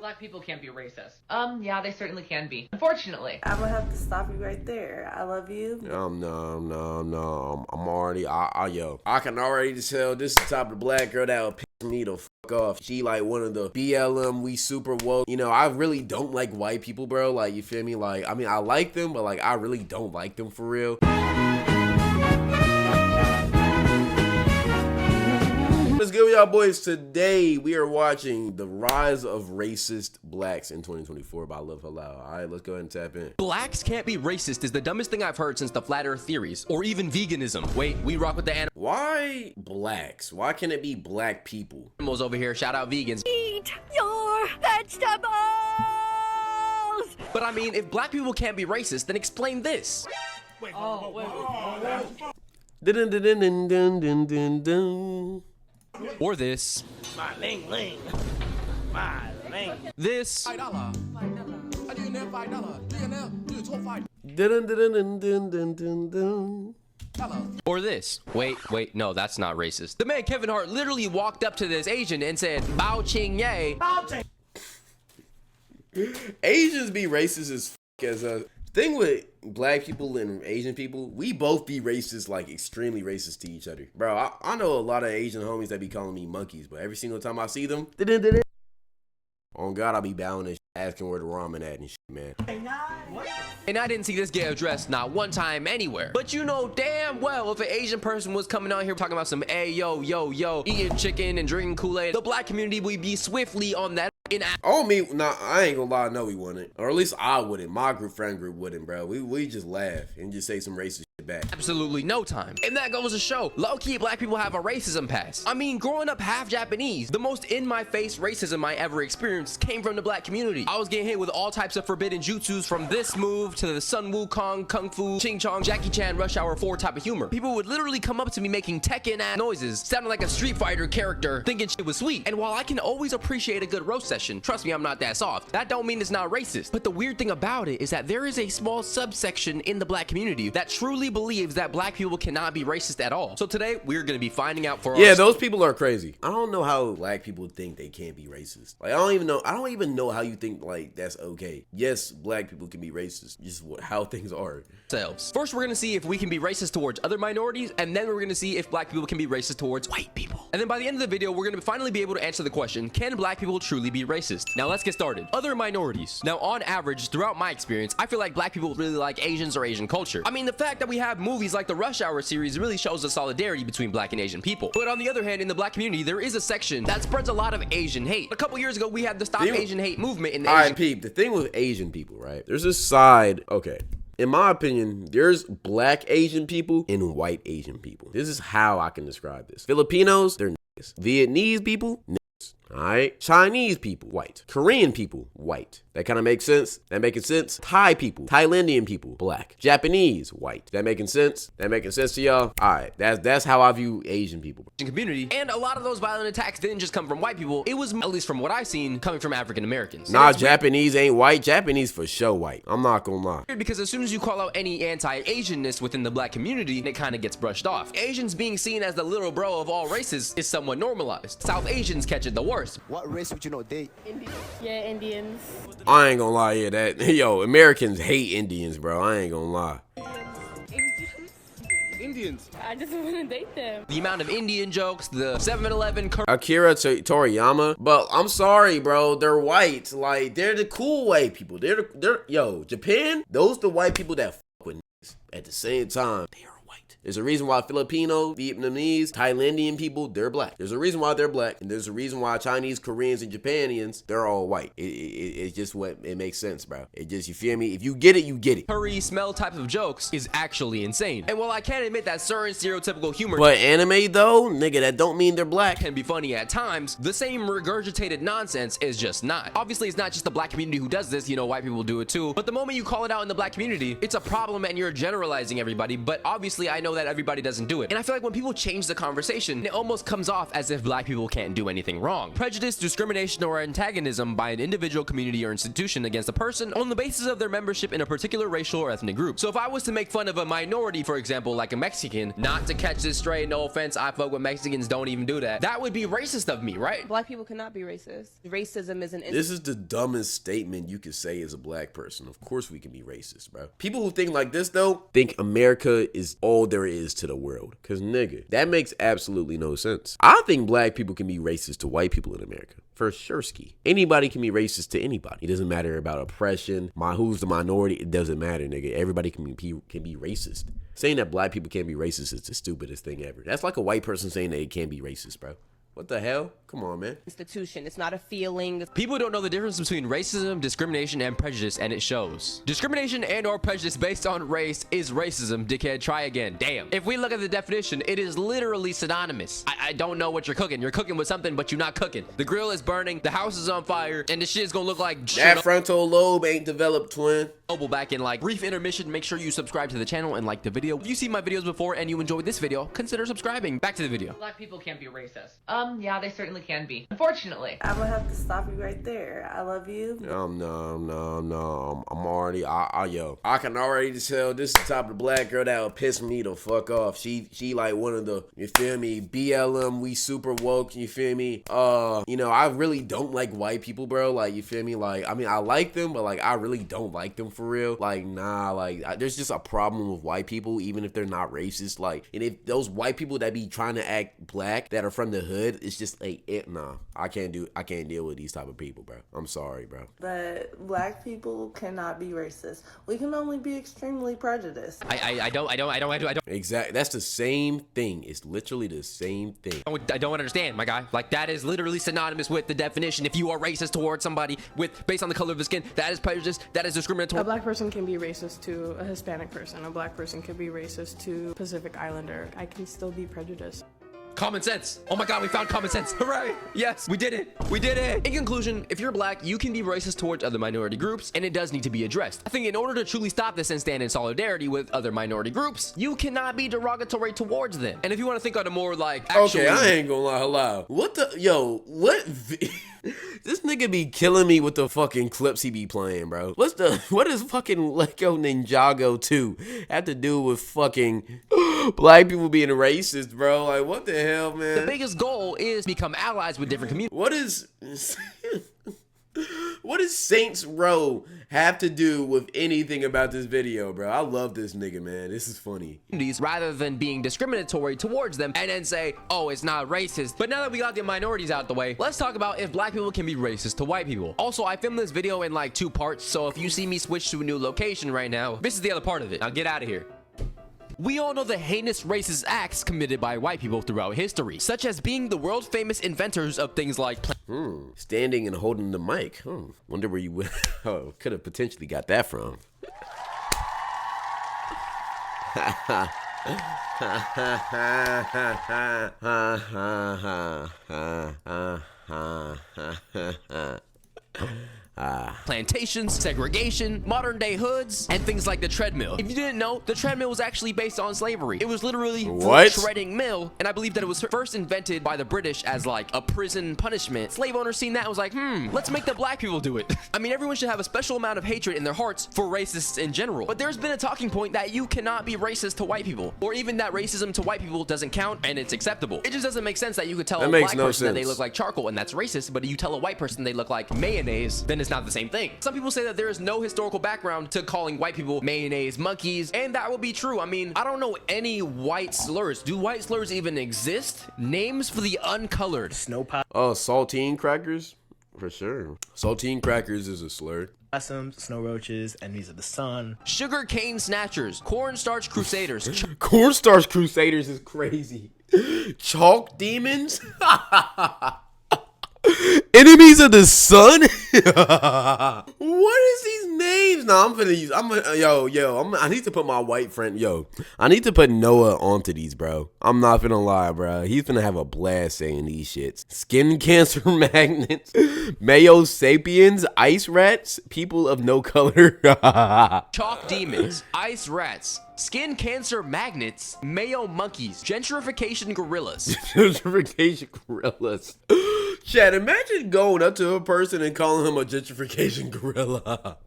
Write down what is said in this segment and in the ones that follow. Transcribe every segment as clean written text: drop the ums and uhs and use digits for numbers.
Black people can't be racist. Yeah, they certainly can be. Unfortunately. I'm gonna have to stop you right there. I love you. No. I'm already, yo. I can already tell this is the type of black girl that will piss me the fuck off. She like one of the BLM, we super woke. You know, I really don't like white people, bro. Like, you feel me? Like, I mean, I like them, but like, I really don't like them for real. What's good with y'all boys? Today we are watching The Rise of Racist Blacks in 2024 by Love Halal. Alright, let's go ahead and tap in. Blacks can't be racist is the dumbest thing I've heard since the flat earth theories, or even veganism. Wait, we rock with the Why blacks? Why can't it be black people? animals over here, shout out vegans. Eat your vegetables! But I mean, if black people can't be racist, then explain this. Wait. Dun dun dun dun dun dun dun dun. Or this. My ling ling. My ling. This. Dun dun dun dun dun dun dun. Or this. Wait, no, that's not racist. The man Kevin Hart literally walked up to this Asian and said, Bao Ching Ye. Asians be racist as f as a thing with black people and Asian people. We both be racist, like extremely racist to each other, bro. I know a lot of Asian homies that be calling me monkeys, but every single time I see them, on God, I be bowing and asking where the ramen at and shit, man. And I didn't see this get addressed not one time anywhere. But you know damn well if an Asian person was coming out here talking about some yo, eating chicken and drinking Kool-Aid, the black community would be swiftly on that Oh me, nah, I ain't gonna lie, no we wouldn't. Or at least I wouldn't. My friend group wouldn't, bro. We just laugh and just say some racist shit back. absolutely no time. And that goes to show, low-key black people have a racism past. I mean, growing up half Japanese, the most in-my-face racism I ever experienced came from the black community. I was getting hit with all types of forbidden jutsus, from this move to the Sun Wukong, Kung Fu, Ching Chong, Jackie Chan, Rush Hour 4 type of humor. People would literally come up to me making Tekken-ass noises, sounding like a Street Fighter character, thinking shit was sweet. And while I can always appreciate a good roast session, trust me, I'm not that soft. That don't mean it's not racist. But the weird thing about it is that there is a small subsection in the black community that truly believes that black people cannot be racist at all. So today, we're gonna be finding out for Yeah, ourselves. those people are crazy. I don't know how black people think they can't be racist. Like, I don't even know how you think like that's okay. Yes, black people can be racist. Just how things are. First, we're gonna see if we can be racist towards other minorities, and then we're gonna see if black people can be racist towards white people. And then by the end of the video, we're gonna finally be able to answer the question, can black people truly be racist? Now let's get started. Other minorities. Now on average, throughout my experience, I feel like black people really like Asians or Asian culture. I mean, the fact that we have movies like the Rush Hour series really shows the solidarity between black and Asian people. But on the other hand, in the black community, there is a section that spreads a lot of Asian hate. A couple years ago, we had the Stop Asian Hate movement in the Alright, peep, the thing with Asian people, right? There's this side, okay. In my opinion, there's black Asian people and white Asian people. This is how I can describe this. Filipinos, they're niggas. Vietnamese people, niggas. Alright? Chinese people, white. Korean people, white. That kind of makes sense? That making sense? Thai people, Thailandian people, black. Japanese, white. That making sense? That making sense to y'all? Alright, that's how I view Asian people. community. And a lot of those violent attacks didn't just come from white people. It was, at least from what I've seen, coming from African Americans. Nah, Japanese ain't white. Japanese for sure white. I'm not gonna lie. Because as soon as you call out any anti-Asianness within the black community, it kind of gets brushed off. Asians being seen as the little bro of all races is somewhat normalized. South Asians catch it the worst. What race would you not date? Yeah, Indians. I ain't gonna lie, yeah, yo, Americans hate Indians, bro. I ain't gonna lie. Indians. I just want to date them. The amount of Indian jokes, the 7-Eleven Akira Toriyama, but I'm sorry, bro. They're white. Like, they're the cool white people. Yo, Japan, those the white people that f with niggas. At the same time, they are white. There's a reason why Filipino, Vietnamese, Thailandian people, they're black. There's a reason why they're black, and there's a reason why Chinese, Koreans, and Japanians, they're all white. It's just what it makes sense, bro. It just, you feel me? If you get it, you get it. curry smell type of jokes is actually insane. And while I can admit that certain stereotypical humor But anime though, nigga, that don't mean they're black. can be funny at times, the same regurgitated nonsense is just not. Obviously, it's not just the black community who does this, you know, white people do it too. But the moment you call it out in the black community, it's a problem and you're generalizing everybody. But obviously, I know know that everybody doesn't do it. And I feel like when people change the conversation, it almost comes off as if black people can't do anything wrong. Prejudice, discrimination, or antagonism by an individual, community, or institution against a person on the basis of their membership in a particular racial or ethnic group. So if I was to make fun of a minority, for example, like a Mexican, not to catch this straight, no offense, I fuck with Mexicans, don't even do that. That would be racist of me, right? Black people cannot be racist. Racism is an This is the dumbest statement you could say as a black person. Of course we can be racist, bro. People who think like this, though, think America is all there is to the world. Because, nigga, that makes absolutely no sense. I think black people can be racist to white people in America. For sure, ski. Anybody can be racist to anybody. It doesn't matter about oppression, who's the minority. It doesn't matter, nigga. Everybody can be racist. Saying that black people can't be racist is the stupidest thing ever. That's like a white person saying they can't be racist, bro. What the hell? Come on, man. institution. It's not a feeling. People don't know the difference between racism, discrimination, and prejudice, and it shows. Discrimination and or prejudice based on race is racism, dickhead. Try again. Damn. If we look at the definition, it is literally synonymous. I don't know what you're cooking. You're cooking with something, but you're not cooking. The grill is burning, the house is on fire, and the shit is gonna look like that frontal lobe ain't developed, twin. Back in like brief intermission, make sure you subscribe to the channel and like the video. If you see my videos before and you enjoyed this video, consider subscribing. Back to the video. Black people can't be racist. Yeah, they certainly can be. Unfortunately. I'm gonna have to stop you right there. I love you. No. I'm already, I can already tell this is the type of black girl that will piss me the fuck off. She like one of the, you feel me, BLM, we super woke, you feel me? You know, I really don't like white people, bro. Like, you feel me? Like, I mean, I like them, but like, I really don't like them for real. Like, nah, like, there's just a problem with white people, even if they're not racist. Like, and if those white people that be trying to act black that are from the hood, it's just like, nah, I can't deal with these type of people, bro. I'm sorry, bro. But black people cannot be racist. We can only be extremely prejudiced. I don't. Exactly. That's the same thing. It's literally the same thing. I don't understand, my guy. Like, that is literally synonymous with the definition. If you are racist towards somebody based on the color of the skin, that is prejudice. That is discriminatory. A black person can be racist to a Hispanic person. A black person can be racist to Pacific Islander. I can still be prejudiced. Common sense. Oh my god, we found common sense. Hooray. Yes, we did it. We did it. In conclusion, if you're black, you can be racist towards other minority groups, and it does need to be addressed. I think in order to truly stop this and stand in solidarity with other minority groups, you cannot be derogatory towards them. And if you want to think on a more like actually... Okay, I ain't gonna lie. What the... Yo, what... This nigga be killing me with the fucking clips he be playing, bro. What does fucking Lego Ninjago 2 have to do with fucking black people being racist, bro? Like, what the hell, man? The biggest goal is become allies with different communities. What does Saints Row have to do with anything about this video, bro? I love this nigga, man. This is funny. Rather than being discriminatory towards them and then say, oh, it's not racist. But now that we got the minorities out the way, let's talk about if black people can be racist to white people. Also, I filmed this video in like 2 parts, so if you see me switch to a new location right now, this is the other part of it. Now get out of here. We all know the heinous racist acts committed by white people throughout history, such as being the world famous inventors of things like standing and holding the mic. Wonder where you could have potentially got that from. plantations, segregation, modern day hoods, and things like the treadmill. If you didn't know, the treadmill was actually based on slavery. It was literally a shredding mill, and I believe that it was first invented by the British as like a prison punishment. Slave owners seen that and was like, let's make the black people do it. I mean, everyone should have a special amount of hatred in their hearts for racists in general, but there's been a talking point that you cannot be racist to white people, or even that racism to white people doesn't count and it's acceptable. It just doesn't make sense that you could tell a black person that they look like charcoal and that's racist, but you tell a white person they look like mayonnaise, then it's not the same thing. Some people say that there is no historical background to calling white people mayonnaise monkeys, and that would be true. I mean, I don't know any white slurs. Do white slurs even exist? Names for the uncolored. Snow pop. Oh, saltine crackers? For sure. Saltine crackers is a slur. Possums, snow roaches, enemies of the sun. Sugar cane snatchers. Cornstarch crusaders. Cornstarch crusaders is crazy. Chalk demons? Enemies of the sun? What is these names? No, I'm finna use. I need to put my white friend. I need to put Noah onto these, bro. I'm not finna lie, bro. He's finna have a blast saying these shits. Skin cancer magnets, Mayo sapiens, ice rats, people of no color. Chalk demons, ice rats, skin cancer magnets, mayo monkeys, gentrification gorillas. Gentrification gorillas. Chad, imagine going up to a person and calling him a gentrification gorilla.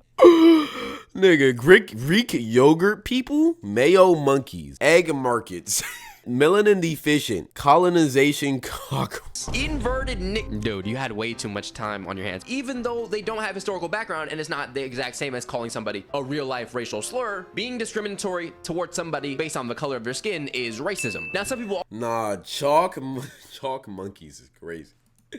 Nigga, Greek yogurt people, mayo monkeys, egg markets, melanin deficient, colonization cockles. Inverted nick. Dude, you had way too much time on your hands. Even though they don't have historical background and it's not the exact same as calling somebody a real life racial slur, being discriminatory towards somebody based on the color of their skin is racism. Now, some people Nah, chalk monkeys is crazy.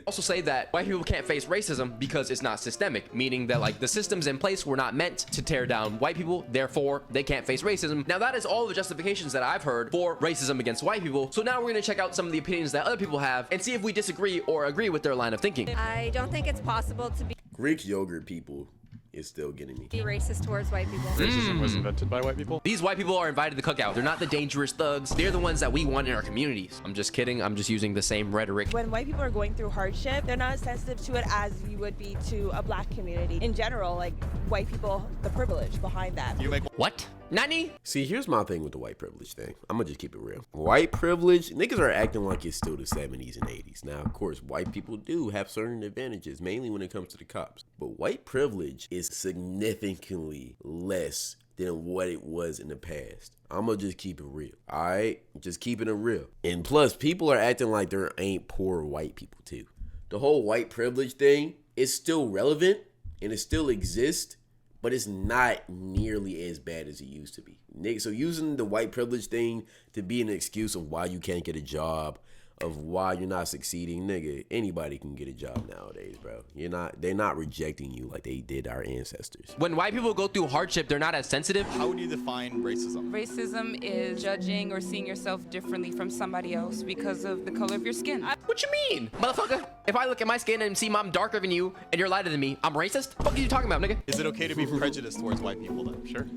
also say that white people can't face racism because it's not systemic, meaning that like the systems in place were not meant to tear down white people, therefore they can't face racism. Now that is all the justifications that I've heard for racism against white people. So now we're gonna check out some of the opinions that other people have and see if we disagree or agree with their line of thinking. I don't think it's possible to be Greek yogurt people is still getting me. racist towards white people. Racism was invented by white people. These white people are invited to the cookout. They're not the dangerous thugs. They're the ones that we want in our communities. I'm just kidding. I'm just using the same rhetoric. When white people are going through hardship, they're not as sensitive to it as you would be to a black community. In general, like white people, the privilege behind that. You make What? Nani? See, here's my thing with the white privilege thing. I'm gonna just keep it real. White privilege, niggas are acting like it's still the 70s and 80s. Now, of course, white people do have certain advantages, mainly when it comes to the cops. But white privilege is significantly less than what it was in the past. I'm gonna just keep it real. All right? Just keeping it real. And plus, people are acting like there ain't poor white people too. The whole white privilege thing is still relevant and it still exists, but it's not nearly as bad as it used to be. Nigga, so using the white privilege thing to be an excuse of why you can't get a job, of why you're not succeeding, nigga, anybody can get a job nowadays, bro. They're not rejecting you like they did our ancestors. When white people go through hardship, they're not as sensitive. How would you define racism? Racism is judging or seeing yourself differently from somebody else because of the color of your skin. What you mean? Motherfucker, if I look at my skin and see I'm darker than you and you're lighter than me, I'm racist? What are you talking about, nigga? Is it okay to be prejudiced towards white people then? Sure.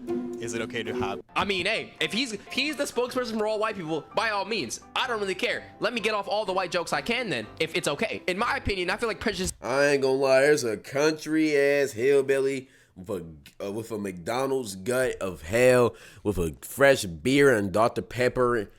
Is it okay to have... I mean, hey, if he's the spokesperson for all white people, by all means, I don't really care. Let me get off all the white jokes I can then, if it's okay. In my opinion, I feel like prejudice... I ain't gonna lie, there's a country-ass hillbilly with a McDonald's gut of hell, with a fresh beer and Dr. Pepper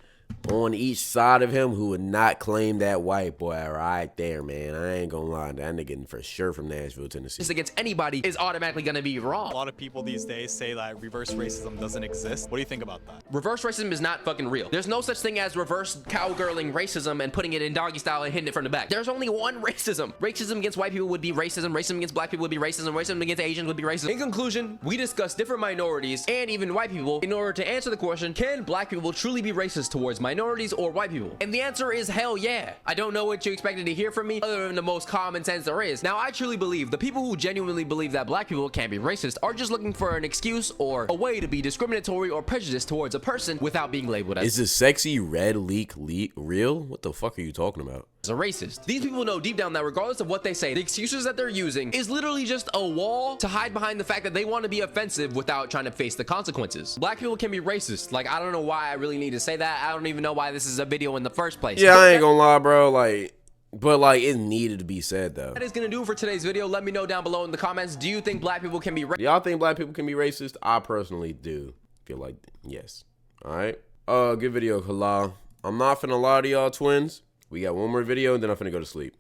on each side of him who would not claim that white boy right there, man. I ain't gonna lie, that nigga for sure from Nashville, Tennessee. Against anybody is automatically gonna be wrong. A lot of people these days say that reverse racism doesn't exist. What do you think about that? Reverse racism is not fucking real. There's no such thing as reverse cowgirling racism and putting it in doggy style and hitting it from the back. There's only one racism. Racism against white people would be racism. Racism against black people would be racism. Racism against Asians would be racism. In conclusion, we discuss different minorities and even white people in order to answer the question, can black people truly be racist towards minorities or white people? And the answer is hell yeah. I don't know what you expected to hear from me other than the most common sense there is. Now, I truly believe the people who genuinely believe that black people can't be racist are just looking for an excuse or a way to be discriminatory or prejudiced towards a person without being labeled as Is this sexy red leak real? What the fuck are you talking about? a racist. These people know deep down that regardless of what they say, the excuses that they're using is literally just a wall to hide behind the fact that they want to be offensive without trying to face the consequences. Black people can be racist. Like, I don't know why I really need to say that. I don't even know why this is a video in the first place. Yeah, I ain't gonna lie, bro. But it needed to be said though. That is gonna do it for today's video. Let me know down below in the comments. Do you think black people can be racist? Y'all think black people can be racist? I personally do feel like yes. All right. Good video, Halal. I'm not finna lie to y'all twins. We got one more video and then I'm finna go to sleep.